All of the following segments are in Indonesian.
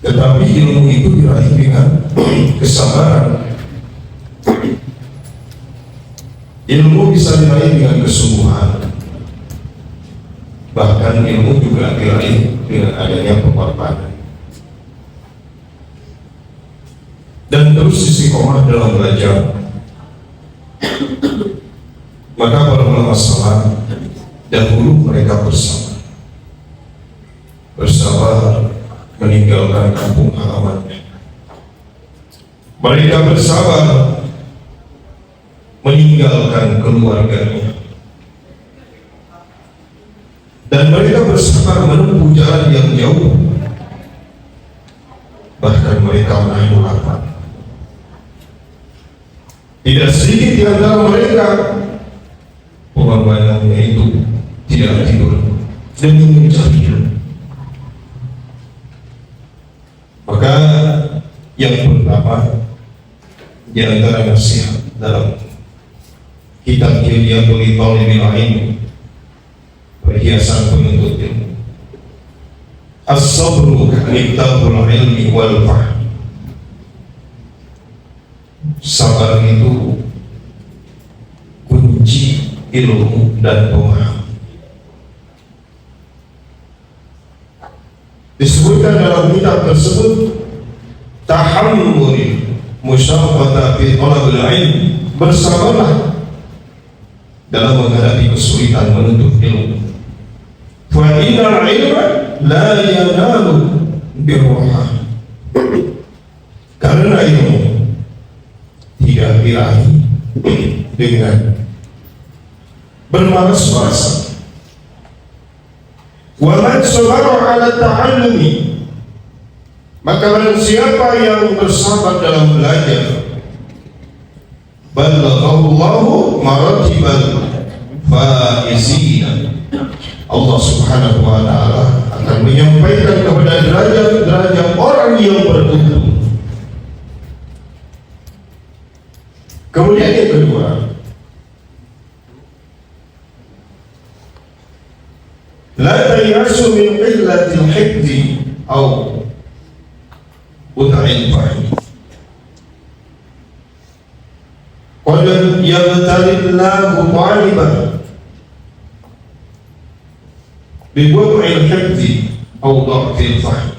Tetapi ilmu itu diraih dengan kesabaran. Ilmu bisa diraih dengan kesungguhan. Bahkan ilmu juga diraih dengan adanya pengorbanan. Dan terus istiqomah dalam belajar. Maka para ulama salaf dahulu mereka bersabar meninggalkan kampung halamannya. Mereka bersabar meninggalkan keluarganya. Dan mereka bersabar menempuh jalan yang jauh. Bahkan mereka menahan lapar. Tidak sedikit di antara mereka pengorbanannya itu tidak tidur demi mencari ilmu. Maka yang pertama di antara nasihat dalam kitab Hilyatul Talibil Ilmi, perhiasan penuntut ilmu, as-sabru miftahul ilmi wal fahm. Sabar itu kunci ilmu dan pemahaman. Disebutkan dalam kitab tersebut, tahammul musyaqqata fi talabil ilm, bersabarlah dalam menghadapi kesulitan menuntut ilmu. Fa innal ilma la yanalu birrahah, karena ilmu tidak diraih dengan bermalas-malasan. Wa man sabara ala ta'allumi, maka barang siapa yang bersabar dalam belajar, balaghahu Allahu maratibal faizina, Allah Subhanahu wa ta'ala akan menyampaikan kepada derajat-derajat orang yang beruntung. Kemudian yang kedua, la tayasu min qillatil hifzi aw uta'il fahmi. Qad yabtalillahu taliban biwad'il hifzi aw dha'fil fahmi.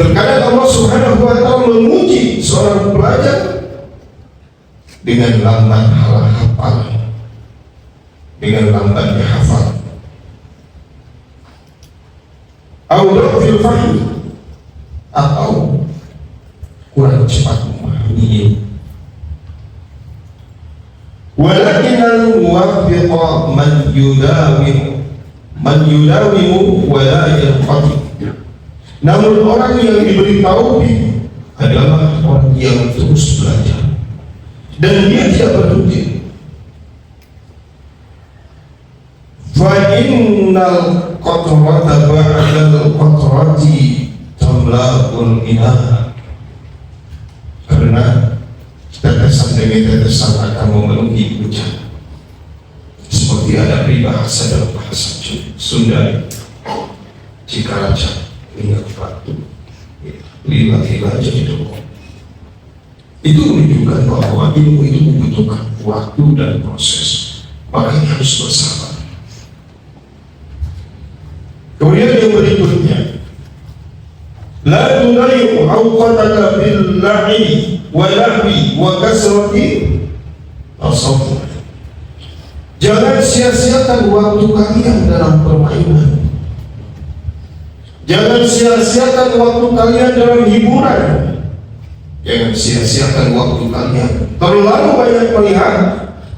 Terkadang Allah Subhanahu wa ta'ala menguji seorang pelajar dengan lambat hafal, dengan lambatnya hafal, atau dha'fil fahmi, atau kurang cepat memahami. Walakin al-muwaffiqa man yudawimu wa la yanqati. Namun orang yang diberi taufik adalah orang yang terus belajar dan dia tidak berhenti. Fa innal qatrata ba'dal qatrati tamla'ul inah. Karena tetesan demi tetesan akan memenuhi hujan. Seperti ada peribahasa dalam bahasa Sunda, jika raja ingat batu, lila-lila jadi dongkol. Itu menunjukkan bahwa ilmu itu membutuhkan waktu dan proses, makanya harus bersabar. Kemudian yang berikutnya, la tudayu awqataka bil la'i wa lahwi wa kasrati tasawwuf. Jangan sia-siakan waktu kalian dalam permainan. Jangan sia-siakan waktu kalian dalam hiburan. Jangan sia-siakan waktu kalian terlalu banyak melihat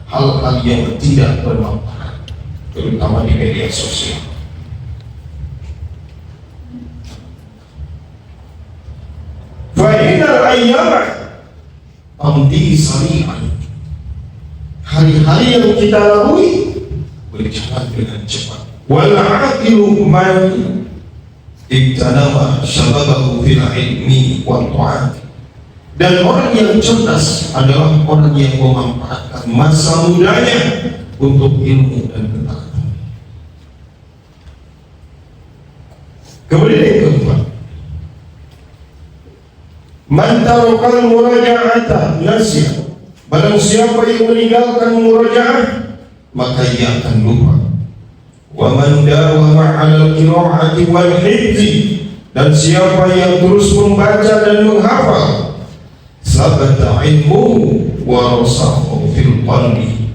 hal-hal yang tidak bermanfaat, terutama di media sosial. Fa'inal ayyama amdi sari'an. Hari-hari yang kita lalui berjalan dengan cepat. Wal aqilu man iktanama syababahu fil ilmi wal ta'at. Dan orang yang cerdas adalah orang yang memanfaatkan masa mudanya untuk ilmu dan ketaatan. Kemudian yang keempat, Man tarakal muraja'ata nasiya. Barang siapa yang meninggalkan muraja'ah, maka ia akan lupa. Wa man dawama 'ala al-qira'ati wal hifzi, dan siapa yang terus membaca dan menghafal, sabata ilmuhu wa rasakhu fil qalbi.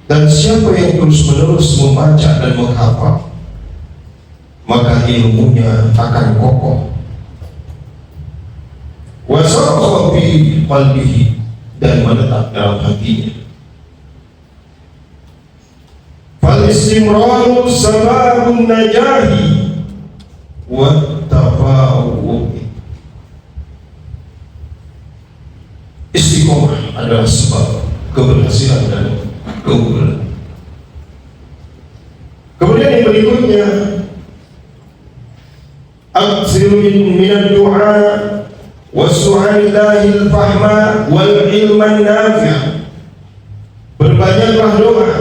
Dan siapa yang terus-menerus membaca dan menghafal, maka ilmunya akan kokoh. Wasakha fi qalbihi, dan menetap dalam hatinya. Fal istimraru sababun najahi wa tafawuq. Istiqomah adalah sebab keberhasilan dan keunggulan. Kemudian yang berikutnya, aksiru minad du'a wasu'alillahil fahma wal ilman nafi'. Berbanyaklah doa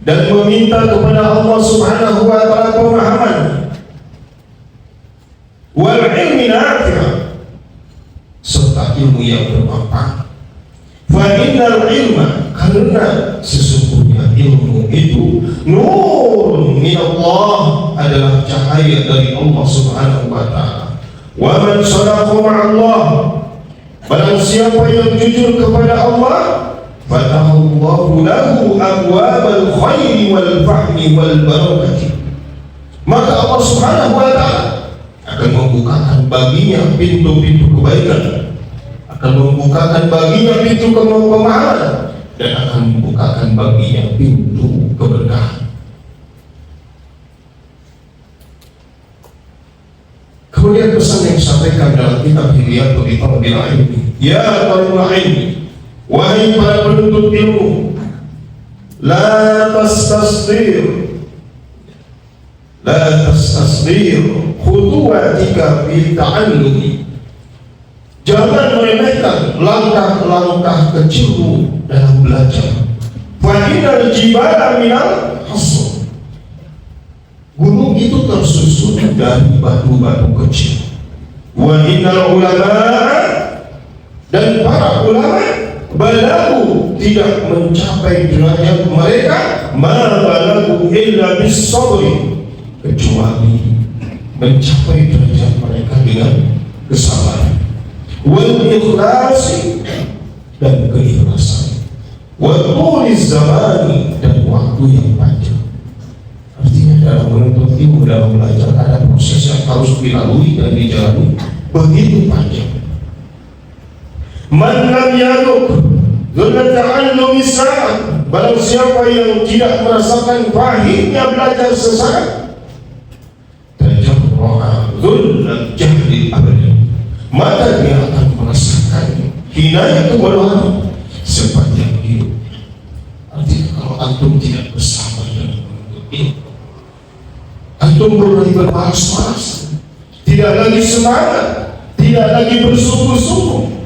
dan meminta kepada Allah Subhanahu wa ta'ala pemahaman, wal ilmi nafi', serta ilmu yang bermanfaat. Fa innal ilma, karena sesungguhnya ilmu itu nurun min Allah, adalah cahaya dari Allah Subhanahu wa ta'ala. Wa man shadaqa ma'allah, barang siapa yang jujur kepada Allah, fatahallahu lahu abwabal khairi wal fahmi wal barakati, maka Allah Subhanahu wa ta'ala akan membukakan baginya pintu-pintu kebaikan, akan membukakan baginya pintu pemahaman, dan akan membukakan baginya pintu keberkahan. Kemudian pesan yang disampaikan dalam kitab Hilyatul Ilmi, ya talibul ilmi, wahai para penuntut ilmu, la tastasghir khutuwatika fi ta'allumi, jangan meremehkan langkah-langkah kecilmu dalam belajar. Fa innal jibala minal hasr, gunung itu tersusun dari batu-batu kecil. Wa innal ulama, dan para ulama, balagu, tidak mencapai derajat mereka, ma balagu illa bis sabri, kecuali mencapai derajat mereka dengan kesabaran, wal ikhlasi, dan keikhlasan, wa tuliz zamani, dan waktu yang panjang. Artinya dalam menuntut ilmu, dalam belajar, ada proses yang harus dilalui dan dijalani begitu panjang. Man lam yaduk dzunna ta'allumi sa'at, barang siapa yang tidak merasakan pahitnya belajar sesaat, tajarra'a dzunna jahli abadan, maka dia akan merasakan hinanya kebodohan sepanjang hidup. Artinya kalau antum tidak bersabar dalam menuntut ilmu, antum mulai bermalas-malas, tidak lagi semangat, tidak lagi bersungguh-sungguh,